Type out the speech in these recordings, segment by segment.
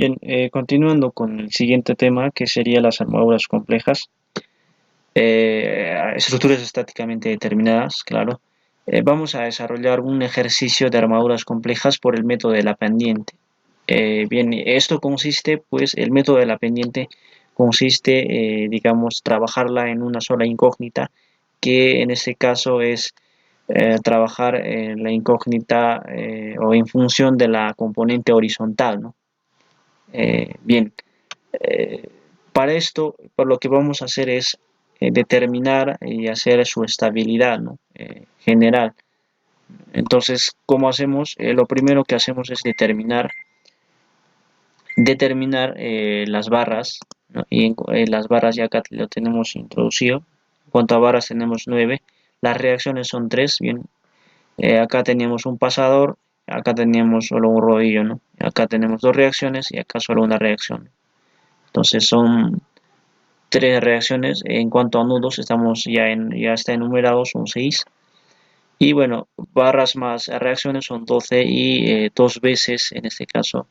Bien, continuando con el siguiente tema, que sería las armaduras complejas, estructuras estáticamente determinadas, claro. Vamos a desarrollar un ejercicio de armaduras complejas por el método de la pendiente. Bien, esto consiste, pues, el método de la pendiente consiste, digamos, trabajarla en una sola incógnita, que en este caso es trabajar la incógnita o en función de la componente horizontal, ¿no? Bien, eh, para esto, por lo que vamos a hacer es determinar y hacer su estabilidad, ¿no? General. Entonces, ¿cómo hacemos? Lo primero que hacemos es determinar las barras, ¿no? Y las barras ya acá lo tenemos introducido. En cuanto a barras tenemos 9. Las reacciones son 3. Bien, acá teníamos un pasador, acá teníamos solo un rodillo, ¿no? Acá tenemos dos reacciones y acá solo una reacción. Entonces son tres reacciones. En cuanto a nudos, ya está enumerado, son 6. Y bueno, barras más reacciones son 12 y dos veces, en este caso,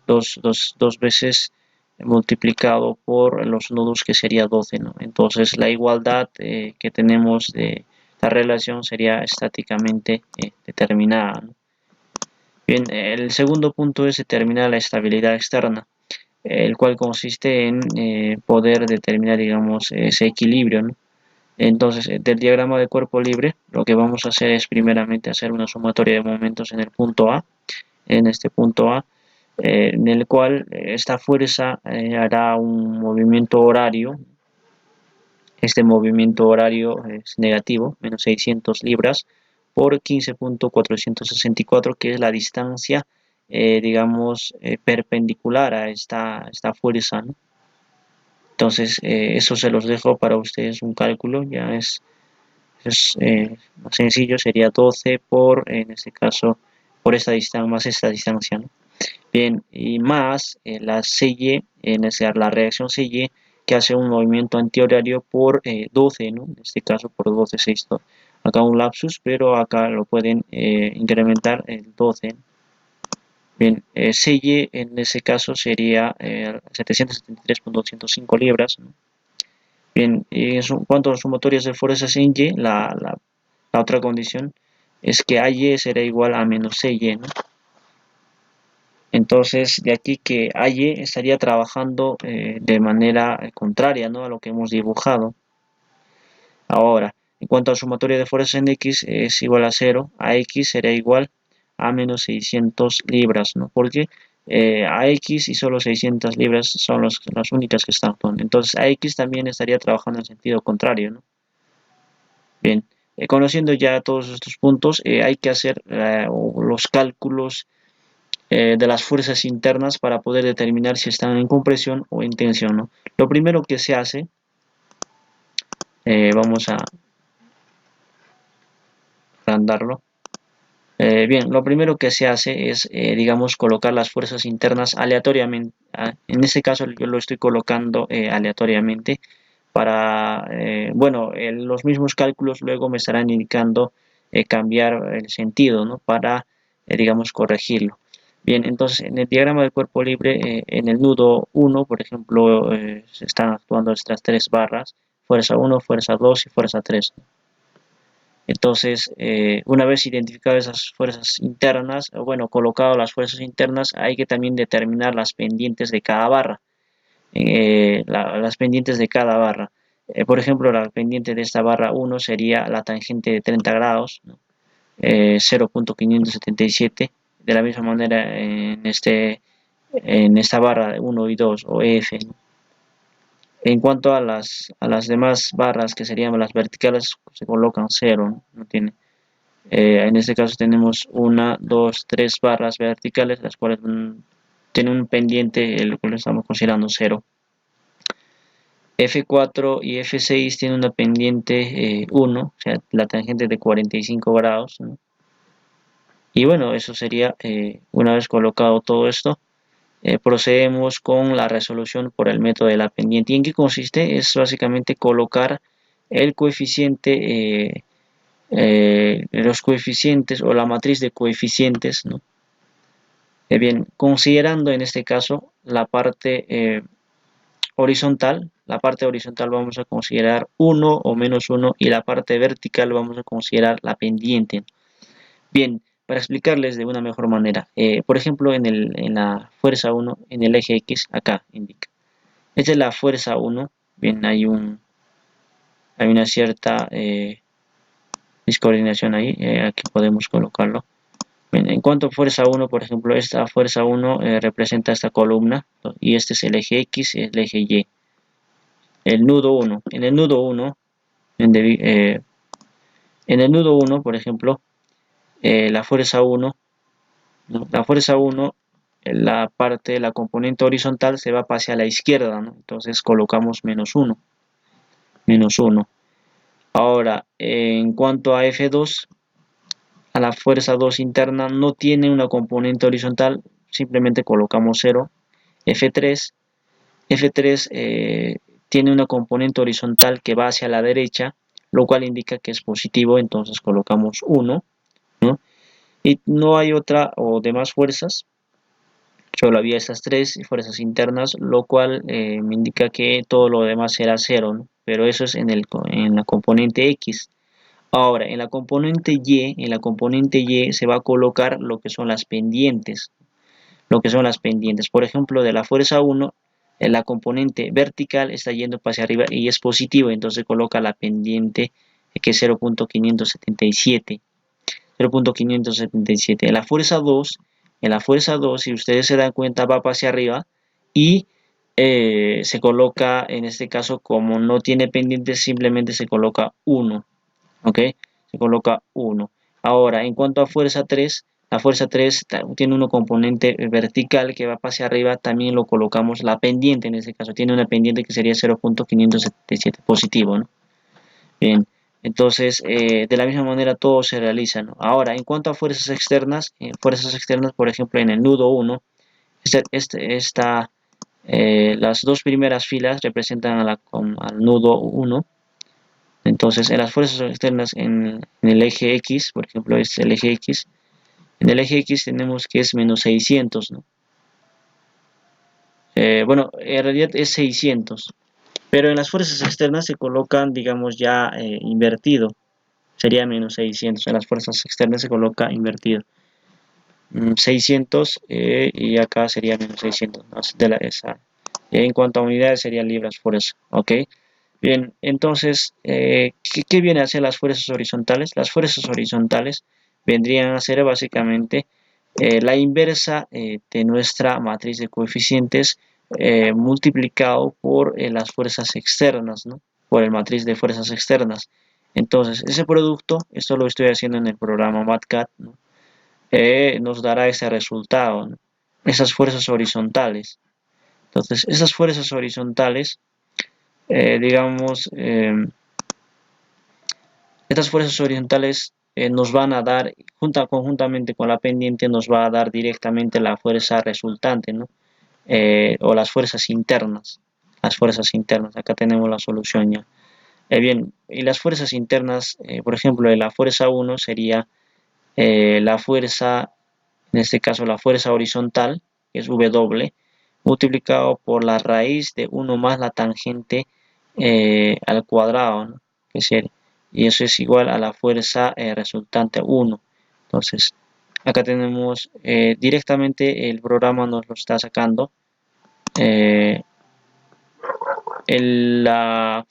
dos veces multiplicado por los nudos que sería 12, ¿no? Entonces la igualdad que tenemos de la relación sería estáticamente determinada, ¿no? Bien, el segundo punto es determinar la estabilidad externa, el cual consiste en poder determinar, digamos, ese equilibrio, ¿no? Entonces, del diagrama de cuerpo libre, lo que vamos a hacer es primeramente hacer una sumatoria de momentos en el punto A, en este punto A, en el cual esta fuerza hará un movimiento horario. Este movimiento horario es negativo, menos 600 libras, por 15.464, que es la distancia, digamos, perpendicular a esta fuerza, ¿no? Entonces, eso se los dejo para ustedes un cálculo, ya es más sencillo, sería 12 por, en este caso, por esta distancia, más esta distancia, ¿no? Bien, y más la CY, la reacción CY, que hace un movimiento antihorario por 12, ¿no? En este caso por 12, 6, 2. Acá un lapsus, pero acá lo pueden incrementar el 12. Bien, CY en ese caso sería 773.205 libras, ¿no? Bien, y en cuanto a los sumatorios de fuerzas en Y, la otra condición es que AY será igual a menos CY, ¿no? Entonces, de aquí que AY estaría trabajando de manera contraria, ¿no?, a lo que hemos dibujado. Ahora, en cuanto al sumatorio de fuerzas en X es igual a 0, a X será igual a menos 600 libras, ¿no? Porque a X y solo 600 libras son las únicas que están actuando. Entonces, a X también estaría trabajando en sentido contrario, ¿no? Bien, conociendo ya todos estos puntos, hay que hacer los cálculos de las fuerzas internas para poder determinar si están en compresión o en tensión, ¿no? Lo primero que se hace, vamos a agrandarlo. Bien, lo primero que se hace es, digamos, colocar las fuerzas internas aleatoriamente. En este caso yo lo estoy colocando aleatoriamente para, bueno, los mismos cálculos luego me estarán indicando cambiar el sentido, ¿no? Para, digamos, corregirlo. Bien, entonces en el diagrama del cuerpo libre, en el nudo 1, por ejemplo, se están actuando estas tres barras, fuerza 1, fuerza 2 y fuerza 3. Entonces, una vez identificadas esas fuerzas internas, bueno, colocado las fuerzas internas, hay que también determinar las pendientes de cada barra, las pendientes de cada barra. Por ejemplo, la pendiente de esta barra 1 sería la tangente de 30 grados, ¿no? 0.577. De la misma manera, en esta barra 1 y 2 o F, ¿no? En cuanto a las demás barras, que serían las verticales, se colocan 0, ¿no? No tiene. En este caso tenemos una, dos, tres barras verticales, las cuales tienen un pendiente, el cual estamos considerando 0. F4 y F6 tienen una pendiente 1, o sea, la tangente de 45 grados, ¿no? Y bueno, eso sería, una vez colocado todo esto, procedemos con la resolución por el método de la pendiente. ¿Y en qué consiste? Es básicamente colocar el coeficiente, los coeficientes o la matriz de coeficientes, ¿no? Bien, considerando en este caso la parte horizontal, vamos a considerar 1 o menos 1 y la parte vertical vamos a considerar la pendiente. Bien, para explicarles de una mejor manera, por ejemplo, en la fuerza 1, en el eje X, acá indica. Esta es la fuerza 1, bien, hay una cierta descoordinación ahí, aquí podemos colocarlo. Bien, en cuanto a fuerza 1, por ejemplo, esta fuerza 1 representa esta columna, y este es el eje X y el eje Y. El nudo 1, en el nudo 1, por ejemplo, la fuerza 1, ¿no? La fuerza 1, la componente horizontal se va hacia la izquierda, ¿no? Entonces colocamos menos 1, menos 1. Ahora, en cuanto a F2, a la fuerza 2 interna no tiene una componente horizontal, simplemente colocamos 0. F3, F3 tiene una componente horizontal que va hacia la derecha, lo cual indica que es positivo, entonces colocamos 1, ¿no? Y no hay otra o demás fuerzas, solo había estas tres fuerzas internas, lo cual me indica que todo lo demás será 0, ¿no? Pero eso es en la componente X. Ahora, en la componente Y se va a colocar lo que son las pendientes, Por ejemplo, de la fuerza 1, la componente vertical está yendo hacia arriba y es positivo, entonces coloca la pendiente que es 0.577. 0.577. En la fuerza 2, si ustedes se dan cuenta, va hacia arriba y se coloca, en este caso, como no tiene pendientes, simplemente se coloca 1. ¿Ok? Se coloca 1. Ahora, en cuanto a fuerza 3, la fuerza 3 tiene un componente vertical que va hacia arriba, también lo colocamos la pendiente, en este caso tiene una pendiente que sería 0.577 positivo, ¿no? Bien, entonces de la misma manera todo se realiza, ¿no? Ahora, en cuanto a fuerzas externas, por ejemplo, en el nudo 1, las dos primeras filas representan al nudo 1. Entonces, en las fuerzas externas en el eje X, por ejemplo, este es el eje X. En el eje X tenemos que es menos 600, ¿no? Bueno, en realidad es 600. Pero en las fuerzas externas se colocan, digamos, ya invertido. Sería menos 600. En las fuerzas externas se coloca invertido. 600 y acá sería menos 600, ¿no? En cuanto a unidades serían libras por eso. ¿Ok? Bien, entonces, ¿qué viene a ser las fuerzas horizontales? Las fuerzas horizontales vendrían a ser básicamente la inversa de nuestra matriz de coeficientes multiplicado por las fuerzas externas, ¿no? Por el matriz de fuerzas externas. Entonces, ese producto, esto lo estoy haciendo en el programa MATCAD, ¿no? Nos dará ese resultado, ¿no? Esas fuerzas horizontales. Entonces, esas fuerzas horizontales digamos, estas fuerzas horizontales nos van a dar, conjuntamente con la pendiente, nos va a dar directamente la fuerza resultante, ¿no? O las fuerzas internas. Acá tenemos la solución ya. Bien, y las fuerzas internas, por ejemplo, de la fuerza 1 sería la fuerza, en este caso la fuerza horizontal, que es W, multiplicado por la raíz de 1 más la tangente al cuadrado, ¿no? Y eso es igual a la fuerza resultante 1. Entonces, acá tenemos directamente el programa nos lo está sacando. La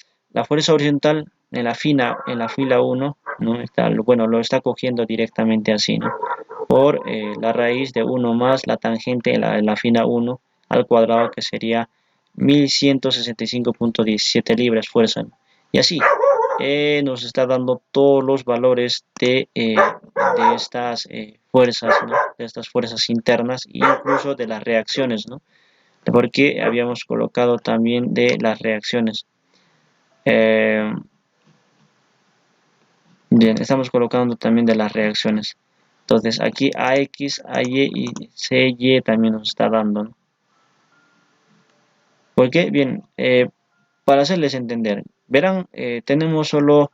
fuerza horizontal en la fila 1, ¿no? Bueno, lo está cogiendo directamente así, ¿no? Por la raíz de 1 más la tangente en la fila 1 al cuadrado, que sería 1165.17 libras fuerza, ¿no? Y así nos está dando todos los valores de estas fuerzas, ¿no? De estas fuerzas internas e incluso de las reacciones, ¿no? Porque habíamos colocado también de las reacciones. Bien, estamos colocando también de las reacciones. Entonces aquí AX, AY y CY también nos está dando, ¿no? ¿Por qué? Bien, para hacerles entender, verán, tenemos solo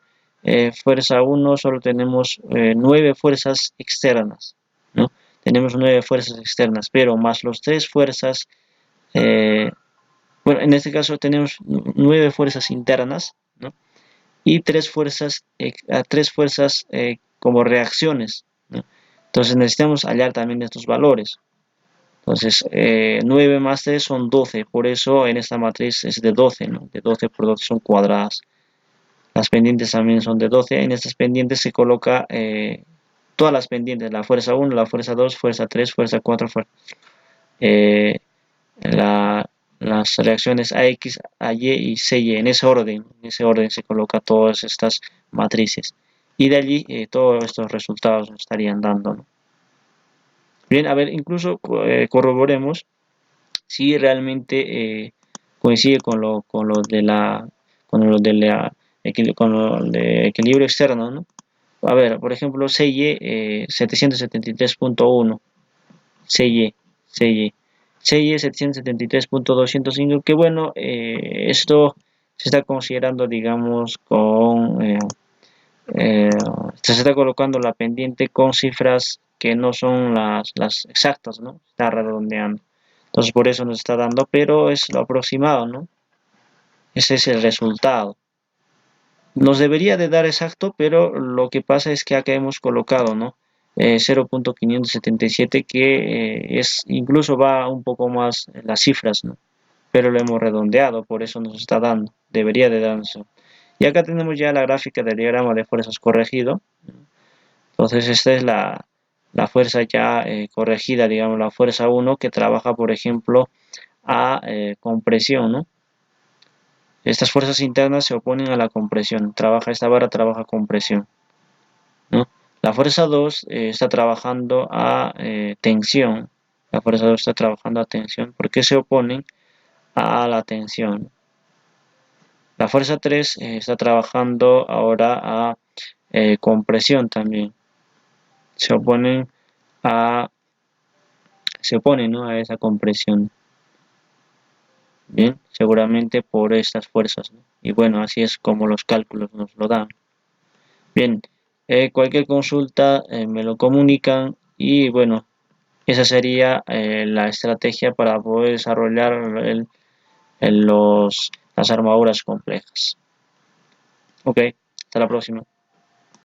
fuerza 1, solo tenemos 9 fuerzas externas, ¿no? tenemos 9 fuerzas externas, pero más los 3 fuerzas, bueno, en este caso tenemos 9 fuerzas internas, ¿no? Y 3 fuerzas, como reacciones, ¿no? Entonces necesitamos hallar también estos valores. Entonces, 9 más 3 son 12, por eso en esta matriz es de 12, ¿no? De 12 por 12 son cuadradas. Las pendientes también son de 12. En estas pendientes se coloca todas las pendientes, la fuerza 1, la fuerza 2, fuerza 3, fuerza 4, eh, las reacciones AX, AY y CY. En ese orden se coloca todas estas matrices. Y de allí todos estos resultados nos estarían dando, ¿no? Bien, a ver, incluso corroboremos si realmente coincide con lo de equilibrio externo, ¿no? A ver, por ejemplo, CY 773.1, CY, CY, CY 773.205, que bueno, esto se está considerando, digamos, eh, se está colocando la pendiente con cifras que no son las exactas, ¿no? Está redondeando. Entonces por eso nos está dando, pero es lo aproximado, ¿no? Ese es el resultado. Nos debería de dar exacto, pero lo que pasa es que acá hemos colocado, ¿no? 0.577, que incluso va un poco más en las cifras, ¿no? Pero lo hemos redondeado, por eso nos está dando. Debería de darnos. Y acá tenemos ya la gráfica del diagrama de fuerzas corregido. Entonces esta es la fuerza ya corregida, digamos, la fuerza 1 que trabaja, por ejemplo, a compresión, ¿no? Estas fuerzas internas se oponen a la compresión. Esta barra trabaja compresión, ¿no? La fuerza 2 está trabajando a tensión. La fuerza 2 está trabajando a tensión. ¿Por qué se oponen a la tensión? La fuerza 3 está trabajando ahora a compresión también. Se oponen ¿no? A esa compresión. Bien, seguramente por estas fuerzas, ¿no? Y bueno, así es como los cálculos nos lo dan. Bien, cualquier consulta me lo comunican y bueno, esa sería la estrategia para poder desarrollar las armaduras complejas. Ok, hasta la próxima.